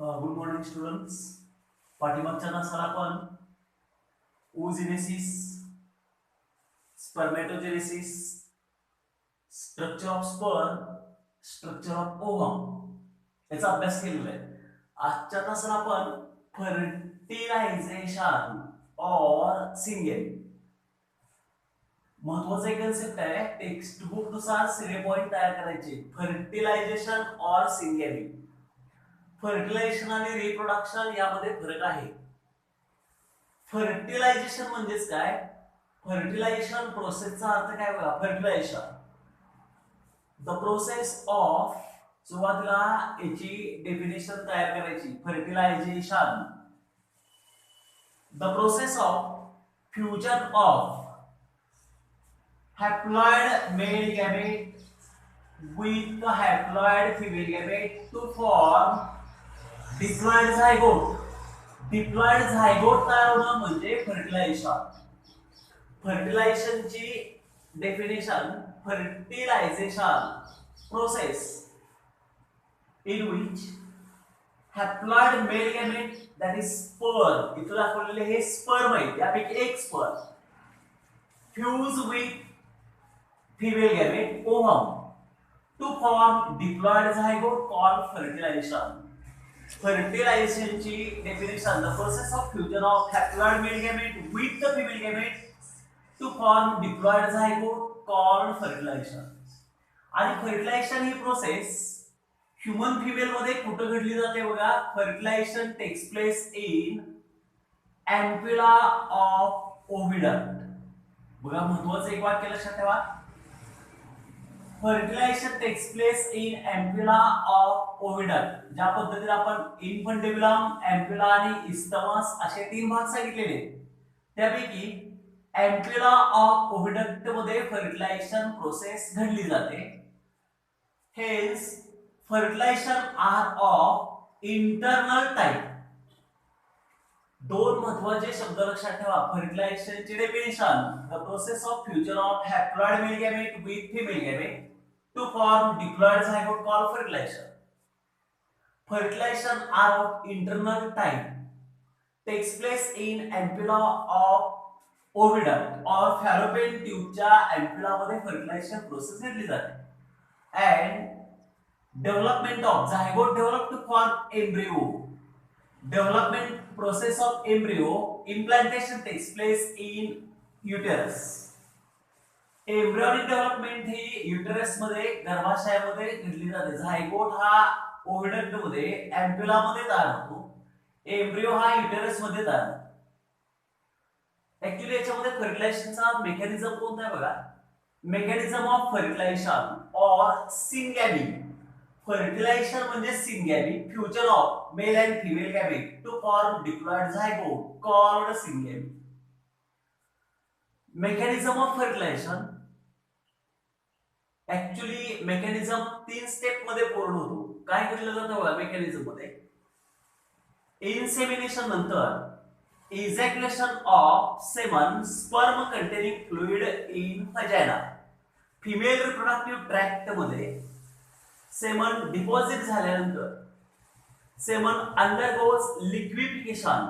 Good morning students. पाठीमागच्या तासाला आपण oogenesis, spermatogenesis, structure of sperm, structure of ovum याचा अभ्यास केलेला आहे. आजच्या तासाला आपण फर्टिलायझेशन और सिंगल महत्वाचा एक कन्सेप्ट आहे. टेक्स्ट बुक नुसार सगळे पॉइंट तयार करायचे. फर्टिलायझेशन और सिंगल, फर्टिलायझेशन आणि रिप्रोडक्शन यामध्ये फरक आहे. फर्टिलायझेशन म्हणजेच काय? फर्टिलायझेशन प्रोसेसचा अर्थ काय बघा. फर्टिलायझेशन द प्रोसेस ऑफ, सुरुवातीला याची डेफिनेशन तयार करायची. Fertilisation the process of fusion of haploid male gamete with the haploid female gamete to form diploid zygote. Diploid zygote तयार होणं म्हणजे फर्टिलायझेशन. फर्टिलायझेशनची definition, fertilization process in which haploid male gamete that is sperm, इथं दाखवलेले हे sperm आहे, यापैकी एक sperm fuse with female gamete ovum to form diploid zygote called fertilization. Fertilization ची definition, the process of fusion of haploid male gamete with the female gamete to form diploid zygote called fertilization. आणि fertilization ही process human female मध्ये कुठे घडली जाते बघा. fertilization takes place in ampulla of oviduct. बघा महत्वाचं एक वाक्य लक्षात ठेवा. Fertilization takes place in ampulla of oviduct. ज्या पद्धतीने आपण इन्फंटेबुलम, एम्प्युला आणि इस्टमस असे तीन भाग सांगितलेले, त्यापैकी एम्प्युला ऑफ ओविडक्ट मध्ये फर्टिलायझेशन प्रोसेस घडली जाते. Hence fertilization are of internal type. दोन महत्वाचे शब्द लक्षात ठेवा. फर्टिलायझेशनची definition, the process of fusion of haploid male gamete with female gamete to form diploid zygote called fertilization. Fertilization are of internal type, takes place in ampulla of oviduct or fallopian tube च्या ampulla मध्ये fertilization process घडली जाते. And development of zygote develop to form embryo. Development process of embryo, implantation takes place in uterus. Embryonic development he uterus मध्ये, गर्भाशयामध्ये घडली जाते. Zygote हा ओव्हिडक्ट मध्ये, एम्प्युला मध्ये तयार होतो. एम्ब्रियो हा युटेरस मध्ये तयार होतो. ऍक्च्युअली याच्यामध्ये फर्टिलायझेशनचा मेकॅनिझम कोणता आहे बघा. मेकॅनिझम ऑफ फर्टिलायझेशन और सिंगॅमी. फर्टिलायझेशन म्हणजे syngamy, fusion of male and female gamete to form diploid zygote called syngamy. Mechanism of fertilization actually mechanism तीन स्टेप मध्ये पूर्ण होतो. काय केलं जातं बघा मेकॅनिझम मध्ये. इन्सेमिनेशन नंतर ejaculation of semen, sperm containing fluid in vagina. Female reproductive tract मध्ये सेमन डिपॉझिट झाल्यानंतर semen undergoes liquefaction,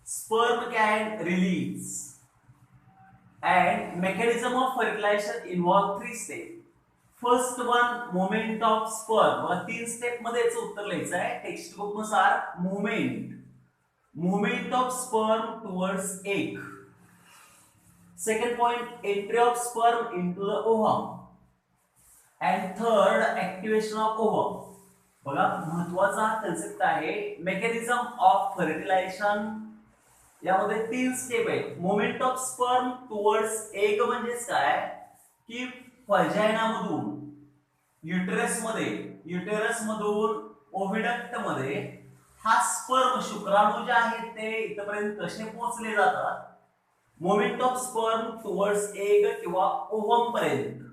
sperm can release. And mechanism of fertilization involve three steps. First one, movement of sperm. बघा तीन step मध्ये याचं उत्तर लिहायचं आहे text book नुसार. movement of sperm towards egg. Second point, entry of sperm into the ovum. And third, activation of ovum. बघा महत्वाचा कन्सेप्ट आहे. मेकॅनिझम ऑफ फर्टिलायझेशन यामध्ये तीन स्टेप आहेत. Movement of sperm towards egg म्हणजेच काय की व्हाजाइना मधून युटेरस मधून ओव्हिडक्ट मध्ये हा स्पर्म, शुक्राणू जे आहेत ते इथपर्यंत कसे पोहोचले जातात. Moment of sperm towards egg किंवा ओव्हम पर्यंत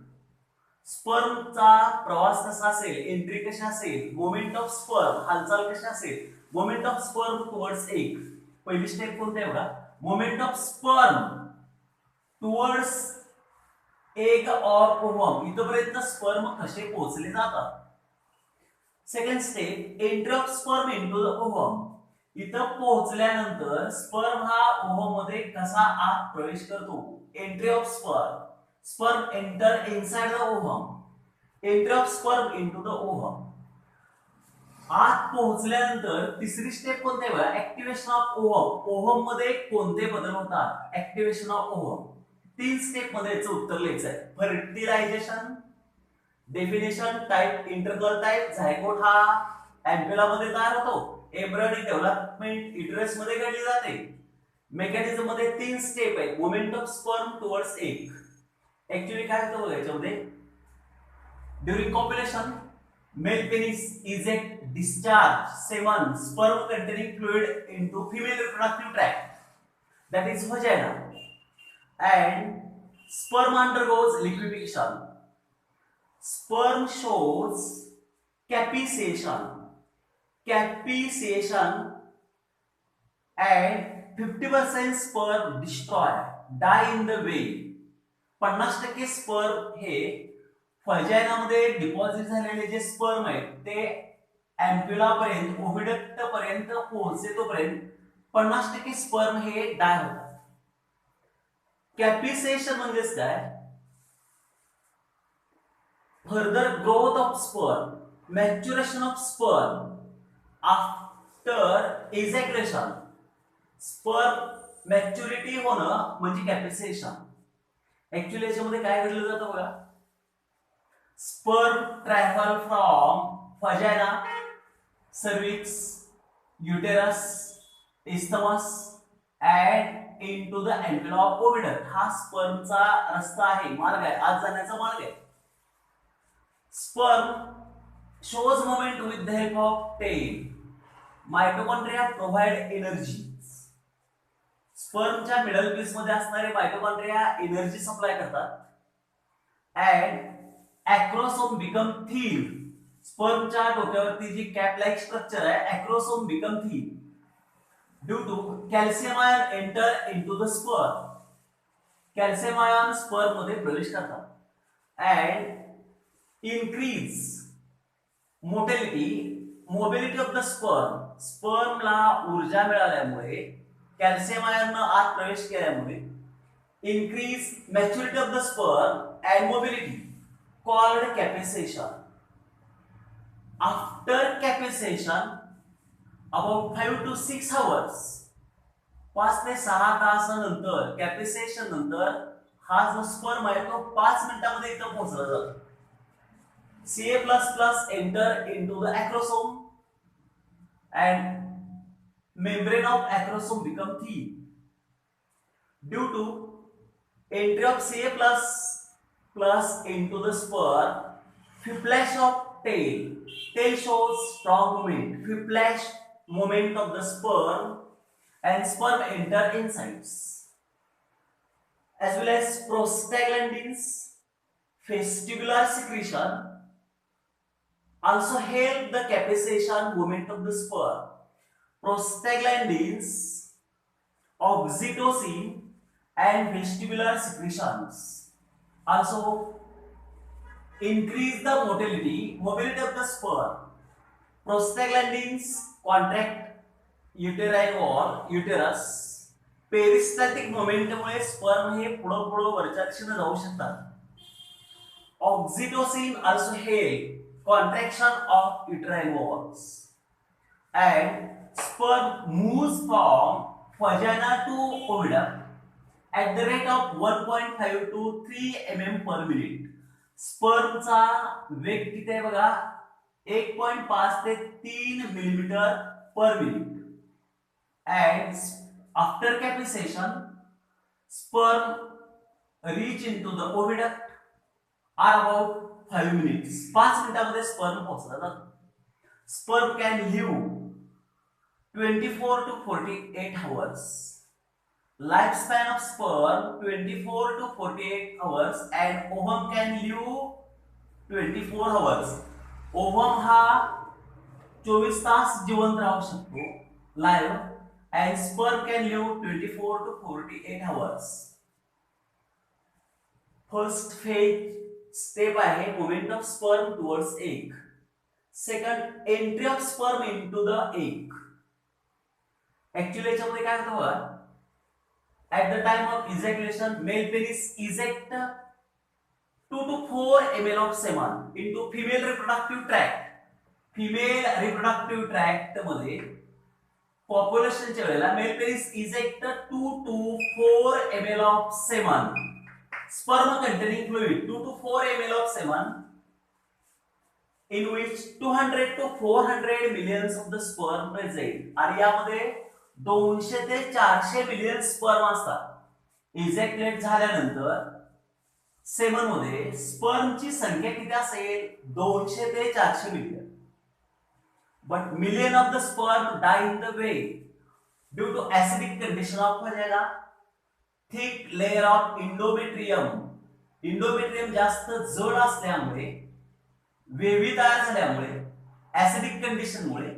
स्पर्मचा प्रवास कसा असेल, एंट्री कशी असेल, मोमेंट ऑफ स्पर्म हालचाल कशी असेल. Moment of sperm towards egg, पहिली स्टेप कोणती आहे बघा. Moment of sperm towards egg or ovum, इथपर्यंत स्पर्म कसे पोहोचले जातात. Second step entry of sperm into the ovum. इथं पोहोचल्यानंतर स्पर्म हा ओव्हम मध्ये कसा आत प्रवेश करतो. Entry of sperm. Sperm enter inside the ovum. Entry of sperm into the ovum. आत पोहोचल्यानंतर तिसरी स्टेप कोणती आहे बघा. Activation of ovum. ओव्हम मध्ये कोणते बदल होतात. Activation of ovum. 3 स्टेप मध्ये याचं उत्तर लिहायचं आहे. Fertilization, definition, type, integral type. Zygote हा अँप्युला मध्ये तयार होतो. एम्ब्रियोनिक डेव्हलपमेंट युटेरस मध्ये घडली जाते. मेकॅनिझम मध्ये 3 स्टेप आहेत. Movement of sperm towards egg. Actually काय होतं बघा याच्यामध्ये. During copulation male penis eject discharge semen sperm containing fluid into female reproductive tract, that is vagina, and sperm undergoes liquefaction. Sperm shows capitation and 50% sperm die in the way. 50% sperm हे व्हाजायनामध्ये deposit झालेले जे sperm आहेत ते अँप्युला पर्यंत, ओव्हिडक्ट पर्यंत पोहोचते तोपर्यंत 50% sperm हे डाय होतात. कॅपिसेशन म्हणजेच काय. Further growth of sperm, maturation of sperm after ejaculation. Sperm maturity होणं म्हणजे कॅपिसेशन. ऍक्च्युअली याच्यामध्ये काय घडलं जातं बघा. Sperm travel from vagina, cervix, uterus, isthmus and into the ampulla of oviduct. हा स्पर्मचा रस्ता आहे, मार्ग आहे, आत जाण्याचा मार्ग आहे. Sperm shows movement with the help of tail. Mitochondria provide energy. स्पर्मच्या मिडल पीस मध्ये असणारे मायटोकॉन्ड्रिया एनर्जी सप्लाय करतात. and acrosome become thin. स्पर्मच्या डोक्यावरती जी कॅप लाइक स्ट्रक्चर आहे acrosome become thin due to calcium ion enter into the sperm. Calcium ion sperm मध्ये प्रवेश करतात and increase mobility of the sperm. स्पर्मला ऊर्जा मिळाल्यामुळे, कॅल्शियम आयन आत प्रवेश केल्यामुळे increase maturity of the sperm and mobility, called capitation. After capitation, about 5 to 6 hours, 5 ते 6 तासानंतर कॅपिसेशन नंतर हा जो स्पर्म आहे तो 5 मिनिटांमध्ये इथं पोहोचला जातो. Ca++ enter into the acrosome and membrane of acrosome become thin. Due to entry of Ca++ into the sperm, whiplash of tail. Tail shows strong movement. Whiplash movement of the sperm and sperm enter insides. As well as prostaglandins, vestibular secretion also help the capitation movement of the sperm. Prostaglandins, oxytocin and vestibular secretions also increase the mobility of the sperm. Prostaglandins contract uterine wall, uterus. पेरिस्टॅटिक मोमेंटमुळे sperm हे पुढं पुढं वरच्या दिशेने जाऊ शकतात. Oxytocin also help contraction of uterine walls and sperm moves from vagina to oviduct at the rate of 1.5 to 3 mm per minute. स्पर्मचा वेग किती आहे बघा. 1.5 ते 3 millimetre per minute. And after capitation, sperm reach into the oviduct are about 5 minutes. 5 मिनिटांमध्ये sperm पोहोचला जातो. Sperm can live 24 to 48 hours. Lifespan of sperm 24 to 48 hours and ovum can live 24 hours. Ovum हा 24 तास जिवंत राहू शकतो live and sperm can live 24 to 48 hours. First phase step आहे movement of sperm towards egg. Second entry of sperm into the egg. Actually याच्यामध्ये काय होतं बघा, at the time of ejaculation male penis eject 2 to 4 ml of semen into female reproductive tract. Female reproductive tract मध्ये पॉप्युलेशनच्या वेळेला mail penis eject 2 to 4 ml of semen, sperm containing fluid 2 to 4 ml of semen, in which 200 to 400 millions of the sperm present. आणि यामध्ये 200 ते 400 million sperm असतात. इजॅक्युलेट झाल्यानंतर semen मध्ये स्पर्मची संख्या किती असेल? 200 ते 400 million. But million of the sperm die in the way due to acidic condition of vagina, thick layer of endometrium. Endometrium जास्त जड असल्यामुळे, वेवी तयार झाल्यामुळे, ऍसिडिक कंडिशनमुळे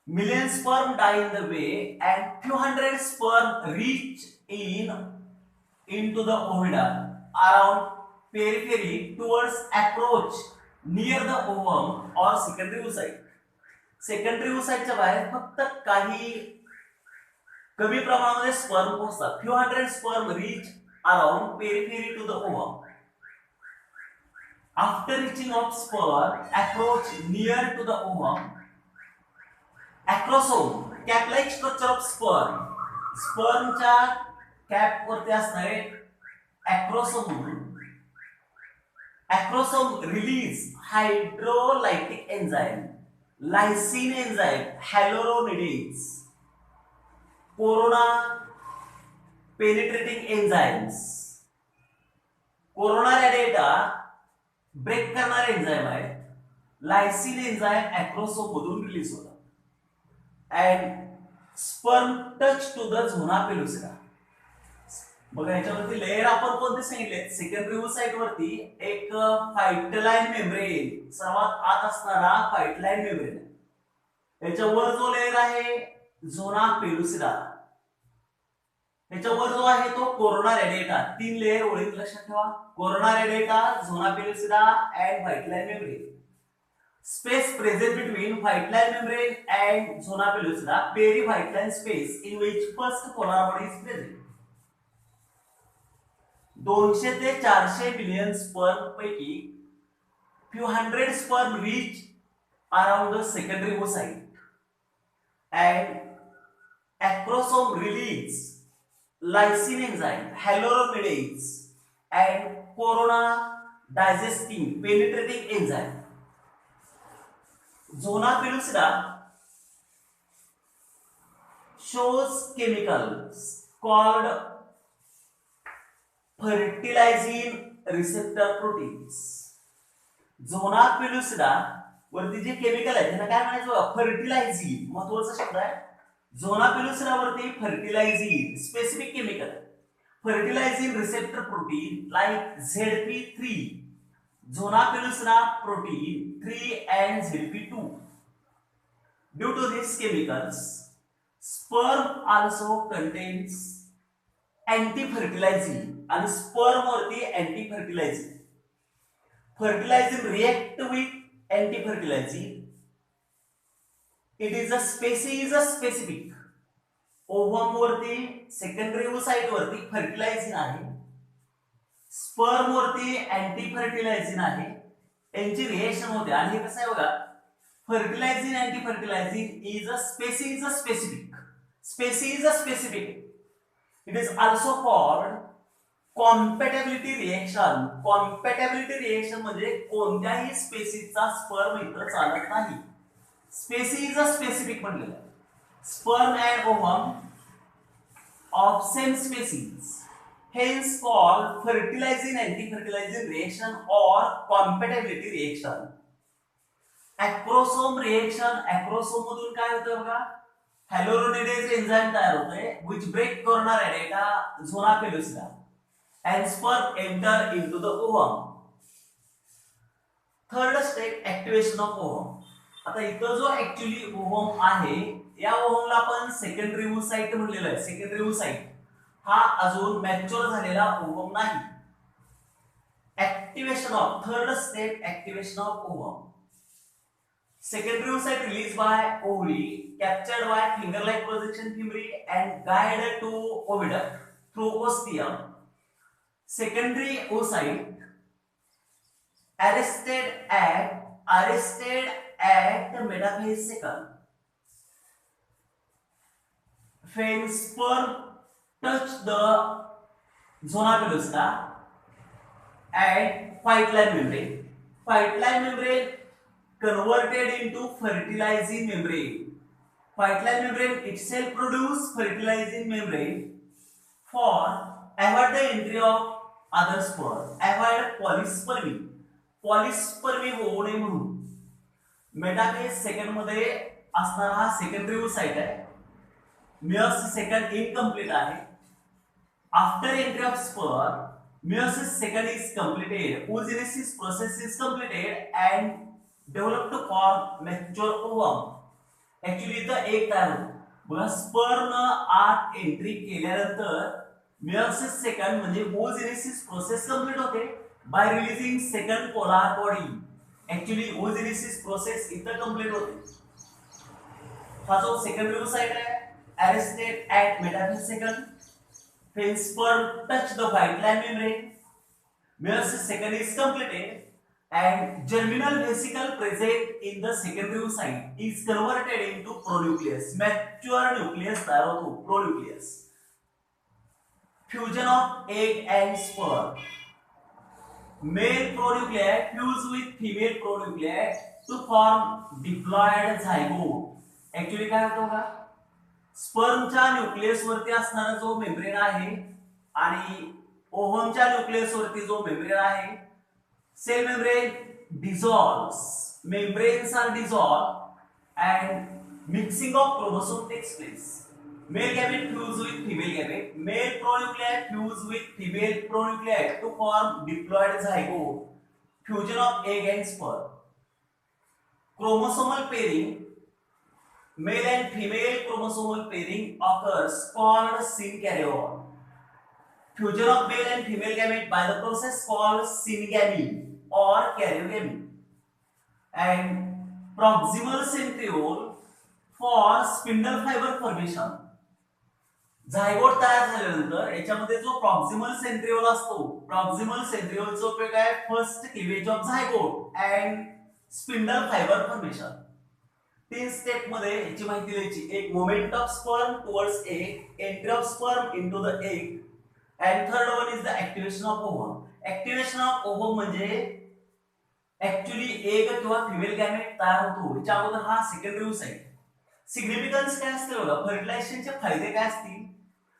million sperm die in the way and few hundred sperm reach into the ovida around periphery towards approach near the ovum or secondary oocyte. secondary oocyte च्या बाहेर फक्त काही कमी प्रमाणामध्ये स्पर्म पोहोचतात. few hundred sperm reach around periphery to the ovum. After reaching of sperm approach near to the ovum, acrosome, cap-like structure of sperm. स्पर्मच्या cap वरती असणारे acrosome म्हणून, acrosome release hydrolytic enzyme, lysine enzyme, hyaluronidase, corona penetrating enzymes. Corona radiata break करणारे enzyme आहे. Lysin enzyme acrosome मधून release होतात. and sperm touch to the zona pellucida. बघा याच्यावरती लेयर आपण कोणते सांगितले? सेकंडरी oocyte वरती एक फाइटलाइन मेम्ब्रेन, सर्वात आत असणारा फाइटलाइन मेम्ब्रेन. याच्यावर जो लेयर आहे झोना पेलुसिडा, याच्यावर जो आहे तो कोरोना रेडिएटा. 3 लेयर ओळीत लक्षात ठेवा. Corona radiata, zona pellucida and vitelline membrane. Space present between white-line membrane and zona pellucida, peri-white-line space in which first polar body is present. 200 ते 400 मिलियन स्पर्म पैकी few hundred sperm reach around the secondary oocyte and acrosome release lysine enzyme, hyaluronidase and corona digesting penetrating enzyme. Zona pellucida shows chemicals called fertilizing receptor proteins. Zona pellucida वरती जे chemical आहे त्यांना काय म्हणायचं? फर्टिलायझिंग. महत्त्वाचा शब्द आहे. झोना पेलुसिडा वरती फर्टिलायझिंग स्पेसिफिक केमिकल आहे. फर्टिलायझिंग receptor protein like ZP3, zona pellucida protein 3 and ZP2. Due to these chemicals, sperm also contains anti-fertilizing and sperm वरती anti-fertilizing. Fertilizing react with anti-fertilizing. It is a species specific. ovum वरती secondary oocyte वरती fertilizing आहे. Sperm वरती anti fertilizing आहे. यांची reaction होते आणि हे कसं आहे बघा, fertilizing anti fertilizing is a species specific. Species specific. It is also called compatibility reaction. Compatibility reaction म्हणजे कोणत्याही स्पेसिसचा स्पर्म इतर चालत नाही. स्पेसिस स्पेसिफिक म्हणलेलं आहे. Sperm and ovum of same species, hence called fertilizing anti-fertilizing reaction or compatibility reaction. acrosome reaction, acrosome मधून काय होतं बघा, hyaluronidase enzyme तयार होते which break corona radiata, zona pellucida and sperm enter into the ovum. Third step, activation of ovum. आता इथं जो actually ovum आहे या ओव्हमला आपण सेकंडरी oocyte म्हणलेलं आहे. सेकंडरी oocyte हा अजून मॅच्युअर झालेला ओव्हम नाही. Activation of third step, activation of ovum. Secondary oocyte released by ovary, captured by finger-like projection fimbriae and guided to oviduct through ostium. Secondary oocyte arrested at metaphase second. When sperm touch the zona pellucida and white line membrane. White line membrane converted into fertilizing membrane. White line membrane itself produce fertilizing membrane for avoid the entry of other sperm. Avoid polyspermy. Polyspermy होऊ नये म्हणून metaphase second मध्ये असणारा हा secondary oocyte आहे. Meiosis second incomplete आहे. After entry of sperm meiosis second is completed, oogenesis process is completed and develop to form mature ovum. Actually the एक तयार होतो. बघा स्पर्म आत एंट्री केल्यानंतर meiosis second म्हणजे oogenesis process कंप्लीट होते by releasing second polar body. Actually oogenesis process इथं complete होते. हा जो सेकंडरी oocyte आहे arrested at metaphase second. When sperm touch the white line membrane, meiosis second is completed and germinal vesicle present in the secondary oocyte is converted into pronucleus. Mature nucleus तयार होतो pronucleus. Fusion of egg and sperm. Male pronuclei fuse with female pronuclei to form diploid zygote. Actually काय होतं का? स्पर्मच्या nucleus वरती असणारा जो membrane आहे आणि ओव्हमच्या न्यूक्लियस वरती जो मेम्ब्रेन आहे, cell membrane dissolves, membranes are dissolved and mixing of chromosome takes place. Male gamete fuse with female gamete, male pronuclei fuse with female pronuclei to form diploid zygote, fusion of egg and sperm. Chromosomal pairing, male and female chromosomal pairing occurs called synkaryon. Fusion of male and female gamete by the process called syngamy or karyogamy. And proximal centriole for spindle fiber formation. Zygote तयार झाल्यानंतर याच्यामध्ये जो proximal centriole असतो, proximal सेंट्रिओलचा उपयोग आहे first cleavage of zygote and spindle fibre formation. तीन step मध्ये याची माहिती द्यायची. एक moment of sperm towards egg, entry of sperm into the egg and third one is the activation of ovum. Activation of ovum म्हणजे actually egg किंवा female gamete तयार होतो. याच्या अगोदर हा सेकंडरी oocyte. सिग्निफिकन्स काय असते बघा, फर्टिलायझेशनचे फायदे काय असतील.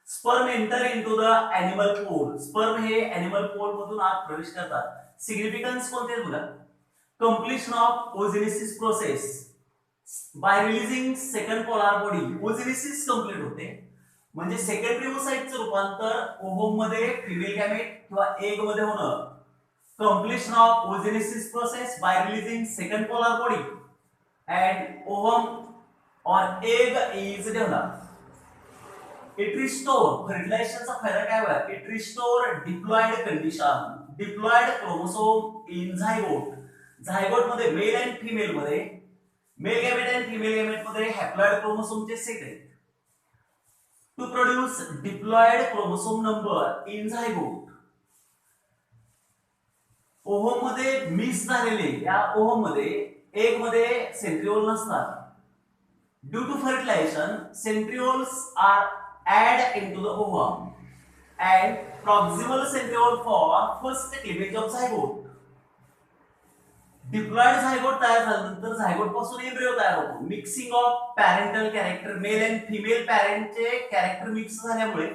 Sperm enter into the animal pole. Sperm हे एनिमल पोल मधून आत प्रवेश करतात. सिग्निफिकन्स कोणते आहेत बघा. Completion of oogenesis process by releasing second polar body. Oogenesis complete होते म्हणजे सेकंडरी oocyteचं रूपांतर ओव्हम मध्ये फिमेल गॅमेट किंवा एग मध्ये होणं. Completion of oogenesis process by releasing second polar body and ovum or egg is developed. It restore fertilizationचा फायदा काय आहे? It restore diploid condition, diploid chromosome in zygote. zygote मध्ये mail and female मध्ये mail gamete and female gamete मध्ये haploid chromosome चे set आहेत. To produce diploid chromosome number in zygote. Ovum मध्ये mix झालेले या ओव्हम मध्ये एग मध्ये सेंट्रिओल नसतात. Due to fertilization, centrioles are added into the ovum and proximal centriole for first cleavage of zygote. Diploid zygote तयार झाल्यानंतर zygote पासून embryo तयार होतो. Mixing of parental character, male and female पॅरेंटचे character mix झाल्यामुळे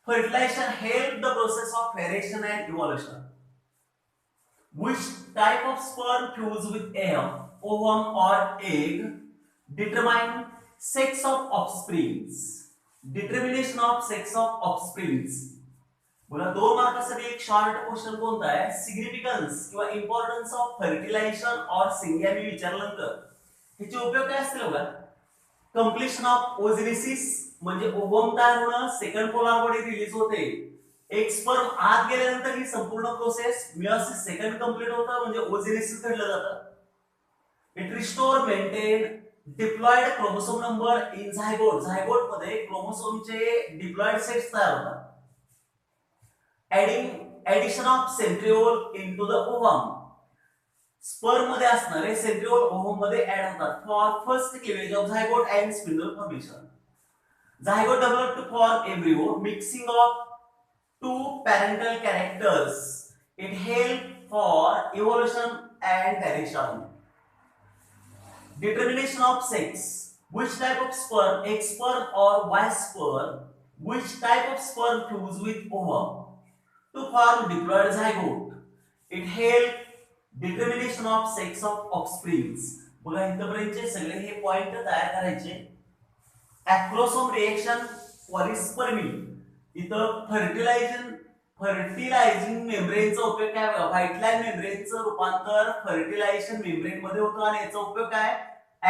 fertilization help the process of variation and evolution. Which type of sperm fuse with air, ovum or egg determine sex of offsprings. Determination of sex of offsprings. बघा 2 मार्कासाठी एक short question कोणता आहे, significance किंवा importance of fertilisation और सिंगॅमी विचारल्यानंतर ह्याचे उपयोग काय असतील बघा. कंप्लीशन ऑफ ओजेनेसिस म्हणजे ओव्हम तयार होणं, सेकंड पोलार बॉडी रिलीज होते, एक स्पर्म आत गेल्यानंतर ही संपूर्ण प्रोसेस मियोसिस सेकंड कंप्लीट होतं म्हणजे ओजेनेसिस घडलं जातं. It restore maintain diploid chromosome number in zygote. Zygote मध्ये क्रोमोसोमचे डिप्लॉइड सेट्स तयार होतात. Addition of centriole into the ovum. Sperm मध्ये असणारे सेंट्रिओल ओव्हम मध्ये ऍड होतात for first cleavage of zygote and spindle formation. Zygote developed to form embryo, mixing of two parental characters. It helped for evolution and variation. Determination of sex. Which type of sperm, X sperm or Y sperm, which type of sperm fuse with ovum to form diploid zygote. It helped determination of sex of offsprings. बघा इथपर्यंतचे सगळे हे point तयार करायचे. ऍक्रोसोम reaction polyspermy. इथं फर्टिलायझिंग मेम्ब्रेनचा उपयोग काय बघा. White line मेम्ब्रेनचं रूपांतर फर्टिलायझेशन मेम्ब्रेन मध्ये होतं आणि याचा उपयोग काय.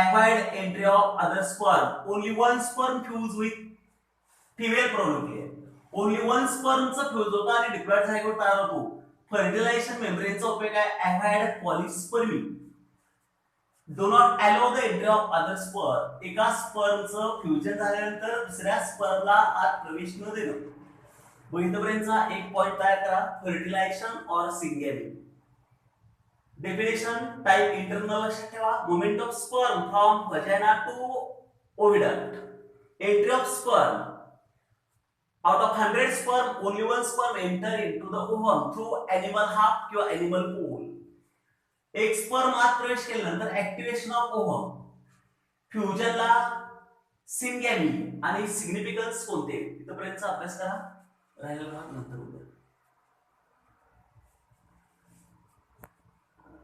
Avoid entry of other sperm. Only one sperm fuse with female pronuclear. Only one स्पर्मचं फ्यूज होतं आणि डिप्लॉइड झायगोट तयार होतो. फर्टिलायझेशन मेम्ब्रेनचा उपयोग आहे avoid polyspermy. Do not allow the entry of other sperm. एका स्पर्मचं फ्युजन झाल्यानंतर दुसऱ्या स्पर्मला आत प्रवेश न देणं. इथपर्यंतचा एक पॉइंट तयार करा. फर्टिलायझेशन और सिंगेली. डेफिनेशन टाइप इंटरनल लक्षात ठेवा. Movement of sperm from vagina to oviduct. Entry of sperm. Out of 100 sperm only one sperm enter into the ovum through animal half किंवा एनिमल पोल. एक स्पर्म आत प्रवेश केल्यानंतर ऍक्टिव्हेशन ऑफ ओव्हम. फ्युजनला syngamy आणि significance कोणते इथपर्यंतचा अभ्यास करा. राहिलेला भाग नंतर